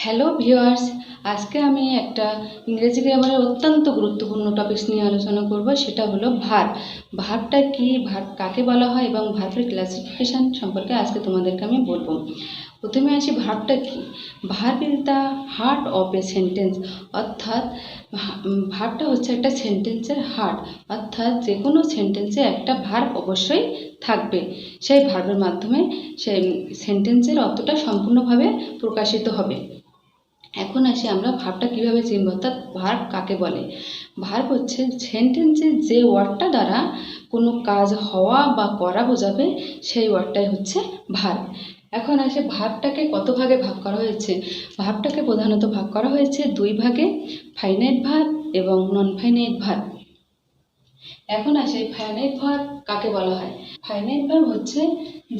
Hello viewers, আজকে আমি একটা ইংরেজি গ্রামারের অত্যন্ত গুরুত্বপূর্ণ টপিকস নিয়ে আলোচনা করব। সেটা হলো ভার্ব। ভার্বটা কি, ভার্ব কাকে বলা হয় এবং ভার্বের ক্লাসিফিকেশন সম্পর্কে আজকে তোমাদেরকে আমি বলবো। প্রথমে আসি ভার্বটা কি। Verb is the heart of a sentence. অর্থাৎ ভার্বটা হচ্ছে একটা সেন্টেন্সের হার্ট, অর্থাৎ যে কোনো সেন্টেন্সে একটা ভার্ব অবশ্যই থাকবে। সেই ভার্বের মাধ্যমে সেই সেন্টেন্সের অর্থটা সম্পূর্ণভাবে প্রকাশিত হবে। এখন আসি আমরা ভার্বটা কীভাবে চিনব, অর্থাৎ ভার্ব কাকে বলে। ভার্ব হচ্ছে সেন্টেন্সে যে ওয়ার্ডটা দ্বারা কোনো কাজ হওয়া বা করা বোঝাবে, সেই ওয়ার্ডটাই হচ্ছে ভার্ব। এখন আসে ভার্বটাকে কত ভাগে ভাগ করা হয়েছে। ভার্বটাকে প্রধানত ভাগ করা হয়েছে দুই ভাগে, ফাইনাইট ভার্ব এবং নন ফাইনাইট ভার্ব। এখন আসে ফাইনাইট ভার্ব কাকে বলা হয়। ফাইনাইট ভার্ব হচ্ছে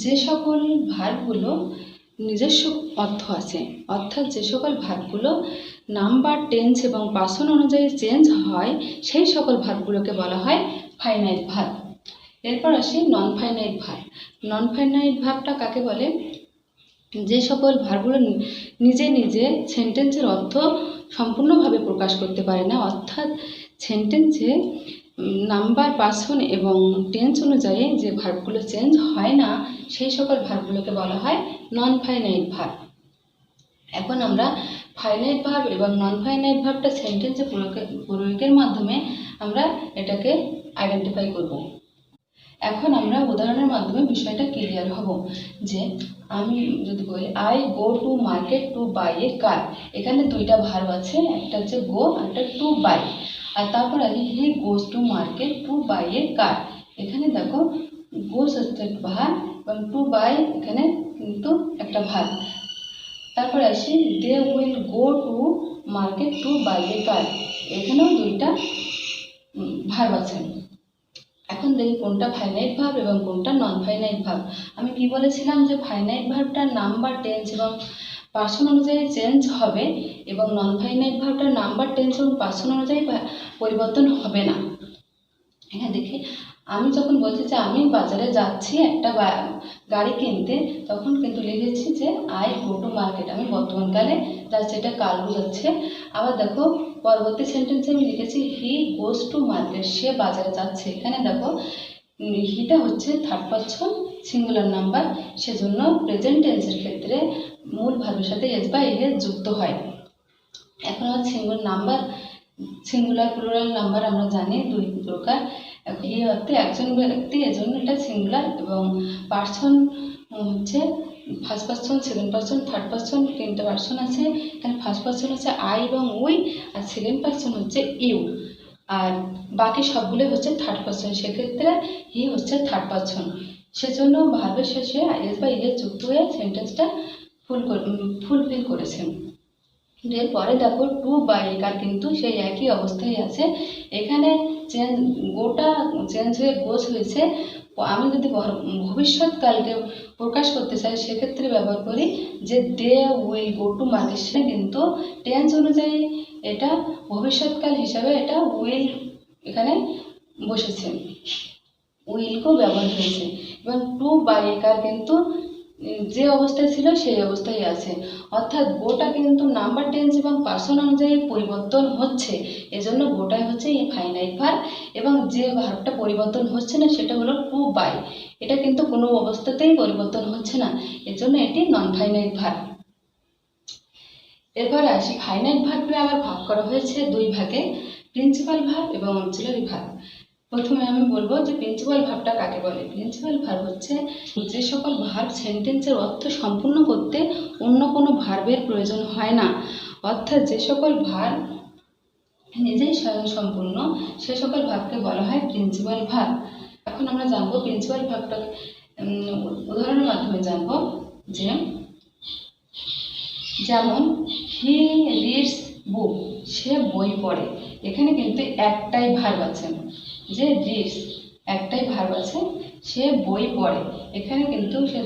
যে সকল ভার্বগুলো নিজস্ব অর্থ আছে, অর্থাৎ যে সকল ভার্বগুলো নাম্বার, টেন্স এবং পার্সন অনুযায়ী চেঞ্জ হয়, সেই সকল ভার্বগুলোকে বলা হয় ফাইনাইট ভার্ব। এরপর আসি non finite verb. Non finite ভার্বটা কাকে বলে, যে সকল ভার্বগুলো নিজে নিজে সেন্টেন্সের অর্থ সম্পূর্ণভাবে প্রকাশ করতে পারে না, অর্থাৎ সেন্টেন্সে নাম্বার, পার্সন এবং টেন্স অনুযায়ী যে ভার্বগুলো চেঞ্জ হয় না, সেই সকল ভার্বগুলোকে বলা হয় নন ফাইনাইট ভার্ব। এখন আমরা ফাইনাইট ভার্ব এবং নন ফাইনাইট ভার্বটা সেন্টেন্সে প্রয়োগের মাধ্যমে আমরা এটাকে আইডেন্টিফাই করব। এখন আমরা উদাহরণের মাধ্যমে বিষয়টা ক্লিয়ার হব। যে আমি যদি বলি I go to market to buy a car, এখানে দুইটা ভার্ব আছে, একটা হচ্ছে গো আর একটা টু বাই। আর তারপর আছে he goes to market to buy a car, এখানে দেখো গোজ হচ্ছে ভার্ব এবং টু বাই এখানে কিন্তু একটা ভার্ব। তারপর আসি they will go to market to buy a car, এখানেও দুইটা ভার্ব আছে। এখন দেখি কোনটা ফাইনাইট ভার্ব এবং কোনটা নন ফাইনাইট ভার্ব। আমি কি বলেছিলাম যে ফাইনাইট ভার্বটার নাম্বার, টেন্স এবং পার্সন অনুযায়ী চেঞ্জ হবে এবং নন ফাইনাইট ভার্বটার নাম্বার, টেন্স এবং পার্সন অনুযায়ী পরিবর্তন হবে না। এখানে দেখি আমি যখন বলছি যে আমি বাজারে যাচ্ছি একটা গাড়ি কিনতে, তখন কিন্তু লিখেছি যে আই গো টু মার্কেট, আমি বর্তমানকালে যাচ্ছি, এটা কাল বোঝাচ্ছে। আবার দেখো পরবর্তী সেন্টেন্সে আমি লিখেছি হি গোজ টু মার্কেট, সে বাজারে যাচ্ছে। এখানে দেখো হিটা হচ্ছে থার্ড পারসন সিঙ্গুলার নাম্বার, সেজন্য প্রেজেন্ট টেন্সের ক্ষেত্রে মূল ভার্বের সাথে এস বা এস যুক্ত হয়। এখন singular number, singular plural number আমরা জানি দুই প্রকার। এই অর্থে একজন ব্যক্তি, এজন্য এটা সিঙ্গুলার, এবং পার্সন হচ্ছে first person, second person, third person, তিনটা পার্সন আছে। এখানে ফার্স্ট পার্সন হচ্ছে আই এবং উই, আর সেকেন্ড পার্সন হচ্ছে ইউ, আর বাকি সবগুলো হচ্ছে থার্ড পার্সন। সেক্ষেত্রে হি হচ্ছে থার্ড পার্সন, সেজন্য ভার্বের শেষে এস বা ইএস যুক্ত হয়ে সেন্টেন্সটা ফুলফিল করেছেন। এরপরে দেখো টু বাই কার কিন্তু সেই একই অবস্থায় আছে। এখানে গোটা চেঞ্জ হয়ে গোজ হয়েছে। আমি যদি ভবিষ্যৎকালকে প্রকাশ করতে চাই, সেক্ষেত্রে ব্যবহার করি যে they will go to market, সে কিন্তু টেন্স অনুযায়ী এটা ভবিষ্যৎকাল হিসাবে এটা উইল এখানে বসেছে, উইলকেও ব্যবহার হয়েছে। এবং টু বাই কার কিন্তু যে অবস্থায় ছিল সেই অবস্থায় আছে, অর্থাৎ গোটা কিন্তু নাম্বার, টেন্স এবং পার্সন অনুযায়ী পরিবর্তন হচ্ছে, এজন্য গোটাই হচ্ছে এই ফাইনাইট ভার্ব। এবং যে ভার্বটা পরিবর্তন হচ্ছে না সেটা হলো টু বাই, এটা কিন্তু কোনো অবস্থাতেই পরিবর্তন হচ্ছে না, এজন্য এটি নন ফাইনাইট ভার্ব। এরপরে আসি ফাইনাইট ভার্বকে আবার ভাগ করা হয়েছে দুই ভাগে, প্রিন্সিপাল ভার্ব এবং অক্সিলারি ভার্ব। প্রথমে আমি বলবো যে প্রিন্সিপাল ভার্বটা কাকে বলে। প্রিন্সিপাল ভার্ব হচ্ছে যে সকল ভার্ব সেন্টেন্সের অর্থ সম্পূর্ণ করতে অন্য কোনো ভার্বের প্রয়োজন হয় না, অর্থাৎ যে সকল ভার্ব নিজেই স্বয়ংসম্পূর্ণ, সে সকল ভার্বকে বলা হয় প্রিন্সিপাল ভার্ব। এখন আমরা জানবো প্রিন্সিপাল ভার্বটা উদাহরণের মাধ্যমে জানবো। যে যেমন হি রিডস বুক, সে বই পড়ে, এখানে কিন্তু একটাই ভার্ব আছে, যে রিডস একটাই ভার্ব আছে, সে বই পড়ে। এখানে কিন্তু সে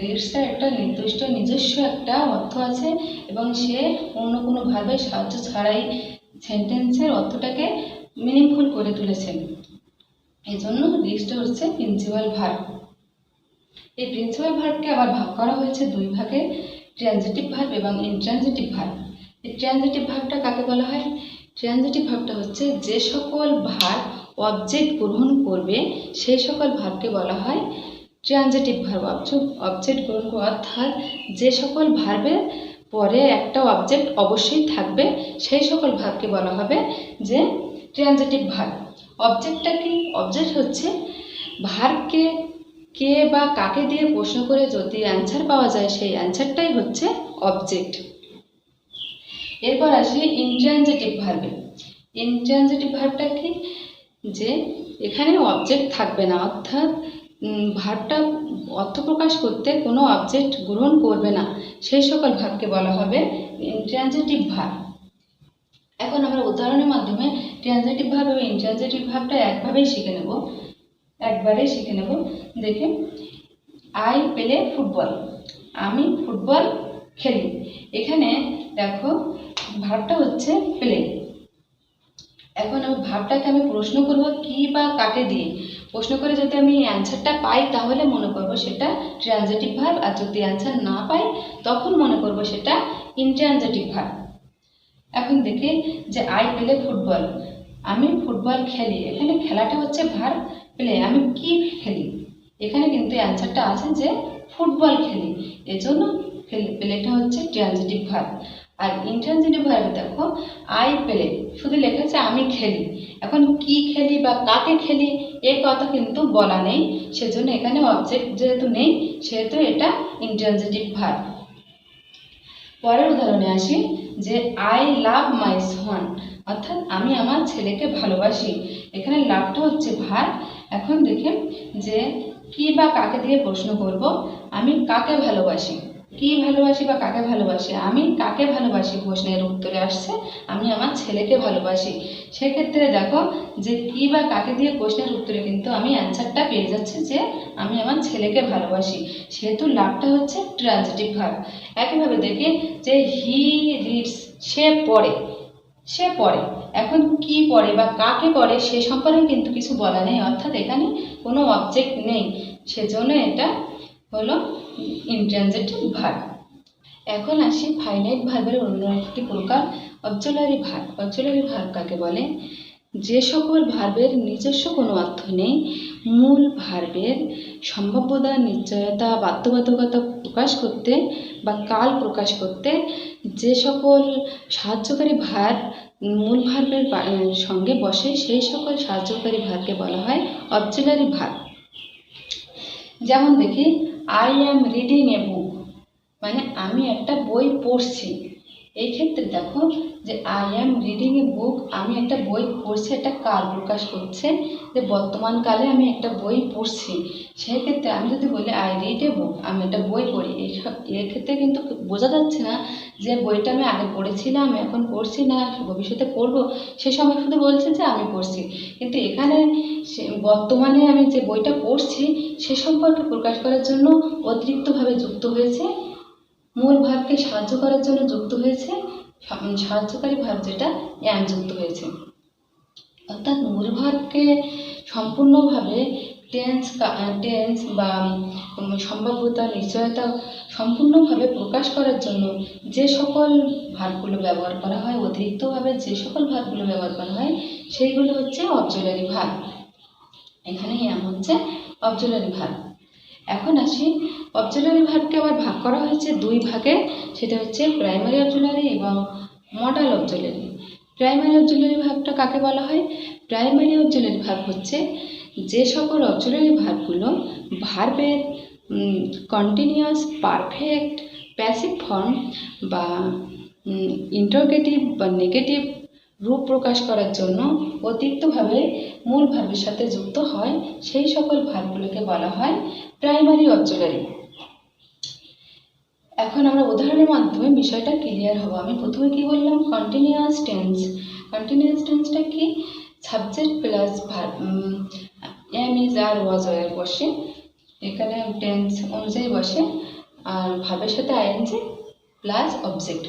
রিডসের একটা নির্দিষ্ট নিজস্ব একটা অর্থ আছে এবং সে অন্য কোনো ভার্বের সাহায্য ছাড়াই সেন্টেন্সের অর্থটাকে মিনিংফুল করে তুলেছেন, এই জন্য রিডসটা হচ্ছে প্রিন্সিপাল ভার্ব। এই প্রিন্সিপাল ভার্বকে আবার ভাগ করা হয়েছে দুই ভাগে, ট্রানজিটিভ ভার্ব এবং ইনট্রানজিটিভ ভার্ব। ট্রানজিটিভ ভার্বটা কাকে বলা হয়? ট্রানজিটিভ ভার্বটা হচ্ছে যে সকল ভার্ব অবজেক্ট গ্রহণ করবে সেই সকল ভার্বকে বলা হয় ট্রানজিটিভ ভার্ব। অবজেক্ট গ্রহণ করবে অর্থাৎ যে সকল ভার্বের পরে একটা অবজেক্ট অবশ্যই থাকবে সেই সকল ভার্বকে বলা হবে যে ট্রানজিটিভ ভার্ব। অবজেক্টটা কি? অবজেক্ট হচ্ছে ভার্বকে কে বা কাকে দিয়ে প্রশ্ন করে যদি অ্যান্সার পাওয়া যায় সেই অ্যান্সারটাই হচ্ছে অবজেক্ট। এরপর আসি ইনট্রানজিটিভ ভার্বে। ইনট্রানজিটিভ ভার্বটা কি? যে এখানে অবজেক্ট থাকবে না, অর্থাৎ ভার্বটা অর্থ প্রকাশ করতে কোনো অবজেক্ট গ্রহণ করবে না সেই সকল ভার্বকে বলা হবে ইনট্রানজিটিভ ভার্ব। এখন আমরা উদাহরণের মাধ্যমে ট্রানজিটিভ ভার্ব এবং ইনট্রানজিটিভ ভার্বটা একবারেই শিখে নেব। দেখে, আই প্লে ফুটবল, আমি ফুটবল খেলি। এখানে দেখো ভার্বটা হচ্ছে প্লে। এখন আমি ভার্বটাকে আমি প্রশ্ন করব কি বা কাকে দিয়ে। প্রশ্ন করে যদি আমি অ্যান্সারটা পাই তাহলে মনে করব সেটা ট্রানজিটিভ ভার্ব, আর যদি অ্যান্সার না পাই তখন মনে করব সেটা ইনট্রানজিটিভ ভার্ব। এখন দেখি যে আই প্লে ফুটবল, আমি ফুটবল খেলি। এখানে খেলাটা হচ্ছে ভার্ব প্লে, আমি কি খেলি? এখানে কিন্তু অ্যান্সারটা আছে যে ফুটবল খেলি, এজন্য প্লেটা হচ্ছে ট্রানজিটিভ ভার্ব। আর ইনট্রানজিটিভ ভার্বে দেখো আই প্লে, শুধু লেখা আছে আমি খেলি। এখন কি খেলি বা কাকে খেলি এই কথা কিন্তু বলা নেই, সেজন্য এখানে অবজেক্ট যেহেতু নেই সেহেতু এটা ইনট্রানজিটিভ ভার্ব। পরের উদাহরণে আসি যে আই লাভ মাই সন, অর্থাৎ আমি আমার ছেলেকে ভালোবাসি। এখানে লাভটা হচ্ছে ভার্ব। এখন দেখে যে কি বা কাকে দিয়ে প্রশ্ন করব, আমি কাকে ভালোবাসি। কি ভালোবাসি বা কাকে ভালোবাসি? আমি কাকে ভালোবাসি প্রশ্নের উত্তরে আসছে আমি আমার ছেলেকে ভালোবাসি। সেক্ষেত্রে দেখো যে কি বা কাকে দিয়ে প্রশ্নের উত্তরে কিন্তু আমি অ্যান্সারটা পেয়ে যাচ্ছি যে আমি আমার ছেলেকে ভালোবাসি, সেহেতু লাভটা হচ্ছে ট্রানজিটিভ ভার্ব। একইভাবে দেখি যে হি রিডস, সে পড়ে। এখন কি পড়ে বা কাকে পড়ে সে সম্পর্কে কিন্তু কিছু বলা নেই, অর্থাৎ এখানে কোনো অবজেক্ট নেই, সেজন্য এটা হলো ইনট্রানজিটিভ ভার্ব। এখন আসি ফাইনাইট ভার্বের অন্য একটি প্রকার অক্সিলারি ভার্ব। অক্সিলারি ভার্ব কাকে বলে? যে সকল ভার্বের নিজস্ব কোনো অর্থ নেই, মূল ভার্বের সম্ভাব্যতা, নিশ্চয়তা, বাধ্যবাধকতা প্রকাশ করতে বা কাল প্রকাশ করতে যে সকল সাহায্যকারী ভার্ব মূল ভার্বের সঙ্গে বসে সেই সকল সাহায্যকারী ভার্বকে বলা হয় অক্সিলারি ভার্ব। যেমন দেখি আই অ্যাম রিডিং এ বুক, মানে আমি একটা বই পড়ছি। এই ক্ষেত্রে দেখো যে আই অ্যাম রিডিং এ বুক, আমি একটা বই পড়ছি, একটা কাল প্রকাশ করছে যে বর্তমান কালে আমি একটা বই পড়ছি। সেই ক্ষেত্রে আমি যদি বলি আই রিড এ বুক, আমি একটা বই পড়ি, এর ক্ষেত্রে কিন্তু বোঝা যাচ্ছে না যে বইটা আমি আগে পড়েছিলাম, এখন পড়ছি না ভবিষ্যতে পড়বো, সে সময় শুধু বলছে যে আমি পড়ছি। কিন্তু এখানে বর্তমানে আমি যে বইটা পড়ছি সে সম্পর্কে প্রকাশ করার জন্য অতিরিক্তভাবে যুক্ত হয়েছে, মূল ভার্বকে সাহায্য করার জন্য যুক্ত হয়েছে সাহায্যকারী ভার্ব যেটা অ্যাম যুক্ত হয়েছে। অর্থাৎ মূল ভার্বকে সম্পূর্ণভাবে টেন্স বা সম্ভাব্যতা, নিশ্চয়তা সম্পূর্ণভাবে প্রকাশ করার জন্য যে সকল ভার্বগুলো ব্যবহার করা হয়, অতিরিক্তভাবে যে সকল ভার্বগুলো ব্যবহার করা হয় সেইগুলো হচ্ছে অক্সিলারি ভার্ব। এখানে অ্যাম হচ্ছে অক্সিলারি ভার্ব। এখন আসি অক্সিলারি ভার্বকে আবার ভাগ করা হয়েছে দুই ভাগে, সেটা হচ্ছে প্রাইমারি অক্সিলারি এবং মডাল অক্সিলারি। প্রাইমারি অক্সিলারি ভার্বটা কাকে বলা হয়? প্রাইমারি অক্সিলারি ভার্ব হচ্ছে যে সকল অক্সিলারি ভার্বগুলো ভার্বের কন্টিনিউয়াস, পারফেক্ট, প্যাসিভ ফর্ম বা ইন্টারোগেটিভ বা নেগেটিভ রূপ প্রকাশ করার জন্য অতিরিক্তভাবে মূল ভার্বের সাথে যুক্ত হয় সেই সকল ভার্বগুলোকে বলা হয় প্রাইমারি অক্সিলারি। এখন আমরা উদাহরণের মাধ্যমে বিষয়টা ক্লিয়ার হবো। আমি প্রথমে কি বললাম? Continuous tense. কন্টিনিউয়াস টেন্সটা কি? Subject plus verb, am, is, are, was, were বসে, এখানে টেন্স অনুযায়ী বসে, আর ভার্বের সাথে আইএনজি প্লাস অবজেক্ট।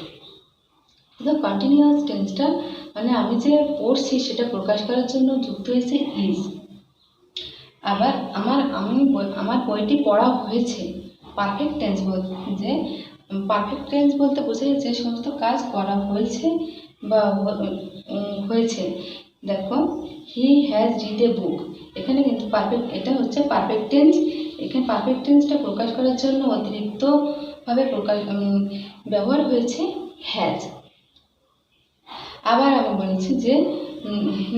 তো কন্টিনিউয়াস টেন্সটা মানে আমি যে পড়ছি সেটা প্রকাশ করার জন্য যুক্ত হয়েছে ইজ। আবার আমার বইটি পড়া হয়েছে, পারফেক্ট টেন্স যে পারফেক্ট টেন্স বলতে বোঝায় যে সমস্ত কাজ করা হয়েছে বা হয়েছে। দেখো, হি হ্যাজ রিড এ বুক, এখানে কিন্তু এটা হচ্ছে পারফেক্ট টেন্স। এখানে পারফেক্ট টেন্সটা প্রকাশ করার জন্য অতিরিক্তভাবে ব্যবহার হয়েছে হ্যাজ। আবার আমি বলেছি যে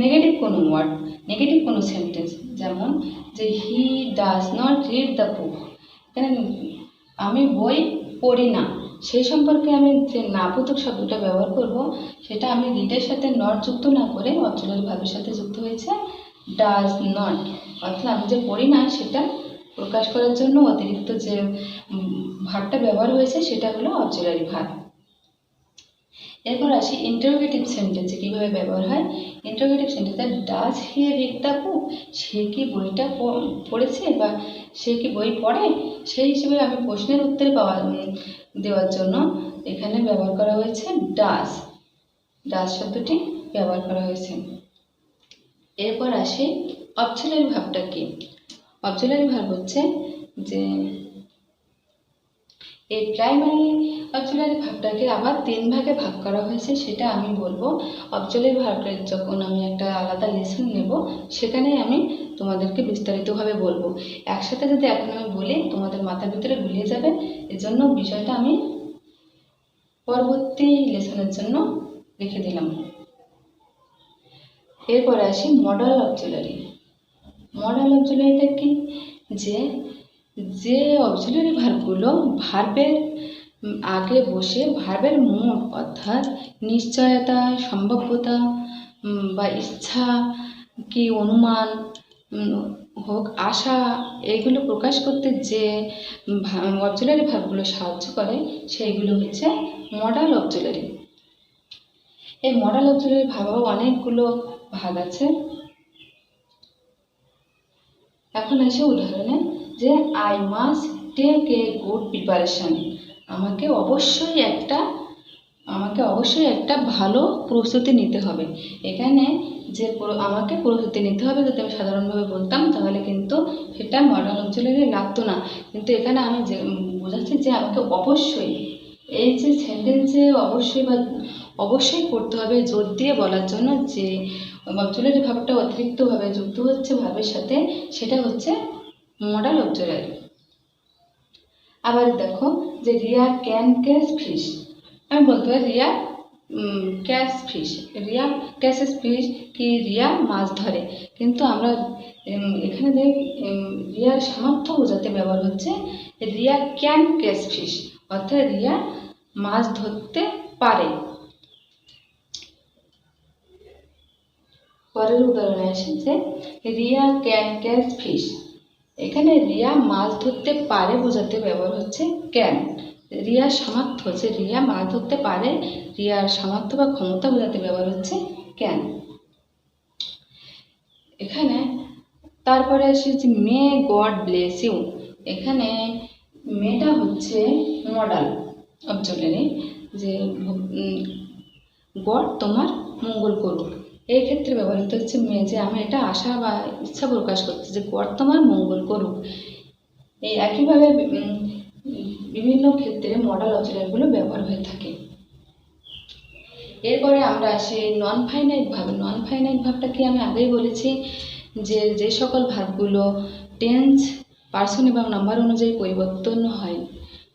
নেগেটিভ কোনো সেন্টেন্স, যেমন যে he does not read the বুক, এখানে আমি বই পড়ি না, সেই সম্পর্কে আমি যে নাবোধক শব্দটা ব্যবহার করব, সেটা আমি রিডের সাথে নট যুক্ত না করে অক্সিলারি ভার্বের সাথে যুক্ত হয়েছে ডাজ নট, অর্থাৎ আমি যে পড়ি না সেটা প্রকাশ করার জন্য অতিরিক্ত যে ভার্বটা ব্যবহার হয়েছে সেটা হলো অক্সিলারি ভার্ব। এরপর আসি ইন্টারোগেটিভ সেন্টেন্সে কীভাবে ব্যবহার হয়। ইন্টারোগেটিভ সেন্টেন্সে does he read the book, সে কি বইটা পড়েছে বা সে কি বই পড়ে, সেই হিসেবে আমি প্রশ্নের উত্তরে দেওয়ার জন্য এখানে ব্যবহার করা হয়েছে ডাজ শব্দটি ব্যবহার করা হয়েছে। এরপর আসি অক্সিলারি ভার্বটা কি। অক্সিলারি ভার্ব হচ্ছে যে এই প্রাইমারি অক্সিলারি ভার্বটাকে আবার 3 ভাগে ভাগ করা হয়েছে, সেটা আমি বলবো। অক্সিলারি ভার্বের যখন আমি একটা আলাদা লেসন নেব, সেখানে আমি তোমাদেরকে বিস্তারিতভাবে বলবো। একসাথে যদি এখন আমি বলি তোমাদের মাথার ভিতরে গুলিয়ে যাবে, এজন্য বিষয়টা আমি পরবর্তী লেসনের জন্য রেখে দিলাম। এরপর আসি মডাল অক্সিলারি। মডাল অক্সিলারিটা কি, যে অক্সিলারি ভার্বগুলো ভার্বের আগে বসে ভার্বের মুড অর্থাৎ নিশ্চয়তা, সম্ভাব্যতা বা ইচ্ছা কি অনুমান হোক, আশা, এগুলো প্রকাশ করতে যে অক্সিলারি ভার্বগুলো সাহায্য করে সেইগুলো হচ্ছে মডাল অক্সিলারি। এই মডাল অক্সিলারি ভার্বের অনেকগুলো ভাগ আছে। এখন আসে উদাহরণে, যে I must take a good preparation, আমাকে অবশ্যই একটা ভালো প্রস্তুতি নিতে হবে। এখানে যে আমাকে প্রস্তুতি নিতে হবে যদি আমি সাধারণভাবে বলতাম তাহলে কিন্তু সেটা মডাল অক্সিলারি লাগতো না, কিন্তু এখানে আমি যে বোঝাচ্ছি যে আমাকে অবশ্যই, এই যে সেন্টেন্সে অবশ্যই করতে হবে জোর দিয়ে বলার জন্য যে অক্সিলারি ভার্বটা অতিরিক্তভাবে যুক্ত হচ্ছে ভার্বের সাথে, সেটা হচ্ছে মডাল অক্সিলারি। আবার দেখো, যে রিয়া ক্যান ক্যাচ ফিশ, আমি বলতে পারি রিয়া ক্যাচেস ফিশ, কি রিয়া মাছ ধরে, কিন্তু আমরা এখানে রিয়ার সামর্থ্য বোঝাতে ব্যবহার হচ্ছে রিয়া ক্যান ক্যাচ ফিশ, অর্থাৎ রিয়া মাছ ধরতে পারে। পরের উদাহরণে এসেছে রিয়া ক্যান ক্যাচ ফিশ, এখানে রিয়া মাছ ধরতে পারে বোঝাতে ব্যবহার হচ্ছে ক্যান। রিয়ার সামর্থ্য হচ্ছে রিয়া মাছ ধরতে পারে, রিয়ার সামর্থ্য বা ক্ষমতা বোঝাতে ব্যবহার হচ্ছে ক্যান। এখানে তারপরে এসেছে মে গড ব্লেস ইউ, এখানে মেটা হচ্ছে মডাল অক্সিলারি, যে গড তোমার মঙ্গল করুক, এই ক্ষেত্রে ব্যবহৃত হচ্ছে মে, যে আমি এটা আশা বা ইচ্ছা প্রকাশ করছি যে গড তোমার মঙ্গল করুক। এই একইভাবে বিভিন্ন ক্ষেত্রে মডাল অক্সিলারিগুলো ব্যবহার হয়ে থাকে। এরপরে আমরা আসি non finite verb. Non finite ভার্বটা কি আমি আগেই বলেছি যে সকল ভার্বগুলো টেন্স, পার্সন এবং নাম্বার অনুযায়ী পরিবর্তন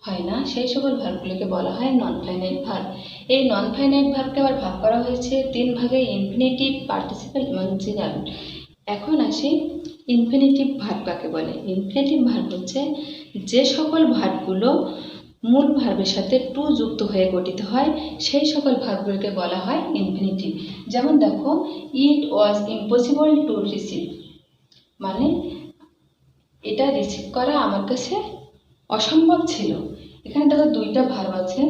হয় না, সেই সকল ভার্বগুলোকে বলা হয় নন ফাইনাইট ভার্ব। এই নন ফাইনাইট ভার্বকে আবার ভাগ করা হয়েছে 3 ভাগে, ইনফিনিটিভ, পার্টিসিপল এবং জিরাল। এখন আসি ইনফিনিটিভ ভার্ব কাকে বলে। ইনফিনিটিভ ভার্ব হচ্ছে যে সকল ভার্বগুলো মূল ভার্বের সাথে টু যুক্ত হয়ে গঠিত হয়, সেই সকল ভার্বগুলোকে বলা হয় ইনফিনিটিভ। যেমন দেখো, ইট ওয়াজ ইম্পসিবল টু রিসিভ, মানে এটা রিসিভ করা আমার কাছে অসম্ভব ছিল। এখানে দেখো 2টা ভার্ব আছে,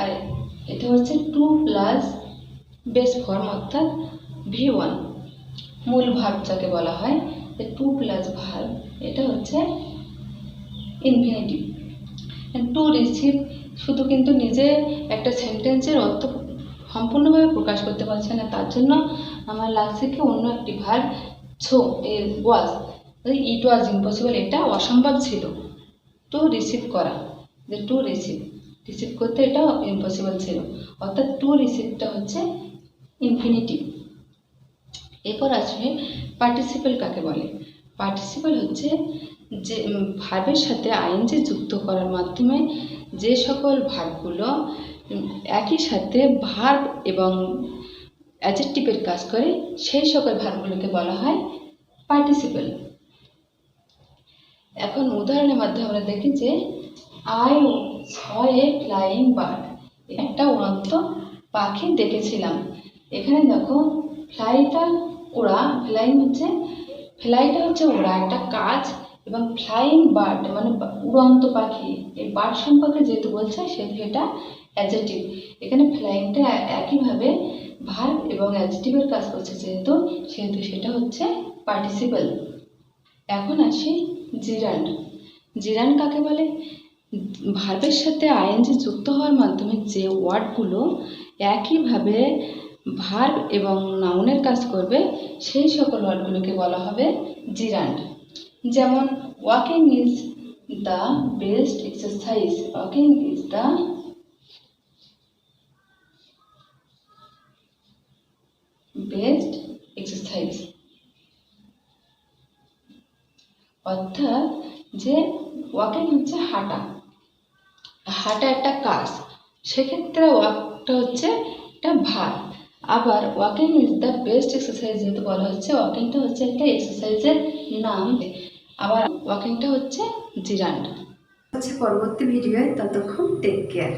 আর এটা হচ্ছে 2 প্লাস বেস ফর্ম অর্থাৎ V1, মূল ভার্ব যাকে বলা হয় 2 প্লাস ভার্ব, এটা হচ্ছে ইনফিনিটিভ। টু রিসিভ শুধু কিন্তু নিজে একটা সেন্টেন্সের অর্থ সম্পূর্ণভাবে প্রকাশ করতে পারছে না, তার জন্য আমার লাগছে কি অন্য একটি verb was, it was impossible, এটা অসম্ভব ছিল টু রিসিভ করা, যে টু রিসিভ, রিসিভ করতে এটা ইম্পসিবল ছিল, অর্থাৎ টু রিসিভটা হচ্ছে ইনফিনিটিভ। এরপর আসবে পার্টিসিপল কাকে বলে। পার্টিসিপল হচ্ছে যে ভার্বের সাথে আইএনজি যুক্ত করার মাধ্যমে যে সকল ভার্বগুলো একই সাথে ভার্ব এবং অ্যাডজেক্টিভের কাজ করে সেই সকল ভার্বগুলোকে বলা হয় পার্টিসিপল। এখন উদাহরণের মাধ্যমে আমরা দেখি যে I saw A flying bird, একটা উড়ন্ত পাখি দেখেছিলাম। এখানে দেখো ফ্লাইটা ওড়া, ফ্লাইটা হচ্ছে ওড়া একটা কাজ, এবং ফ্লাইং বার্ড মানে উড়ন্ত পাখি, এই বার্ড সম্পর্কে যেহেতু বলছে সেহেতু এটা অ্যাডজেক্টিভ। এখানে ফ্লাইংটা একইভাবে ভার্ব এবং অ্যাডজেক্টিভের কাজ করছে যেহেতু সেটা হচ্ছে পার্টিসিপল। এখন আসি জিরান্ড। জিরান্ড কাকে বলে? ভার্বের সাথে আইএনজি যুক্ত হওয়ার মাধ্যমে যে ওয়ার্ডগুলো একইভাবে ভার্ব এবং নাউনের কাজ করবে সেই সকল ওয়ার্ডগুলোকে বলা হবে জিরান্ড। যেমন walking is the best exercise, walking is the best exercise, অর্থাৎ যে ওয়াকিং হচ্ছে হাঁটা, হাঁটা একটা কাজ, সেক্ষেত্রে ওয়াকটা হচ্ছে একটা ভার্ব। আবার walking is the best exercise যেহেতু বলা হচ্ছে, ওয়াকিংটা হচ্ছে একটা এক্সারসাইজের নাম, আবার ওয়াকিংটা হচ্ছে জিরান্ড। পরবর্তী ভিডিওয়, ততক্ষণ টেক কেয়ার।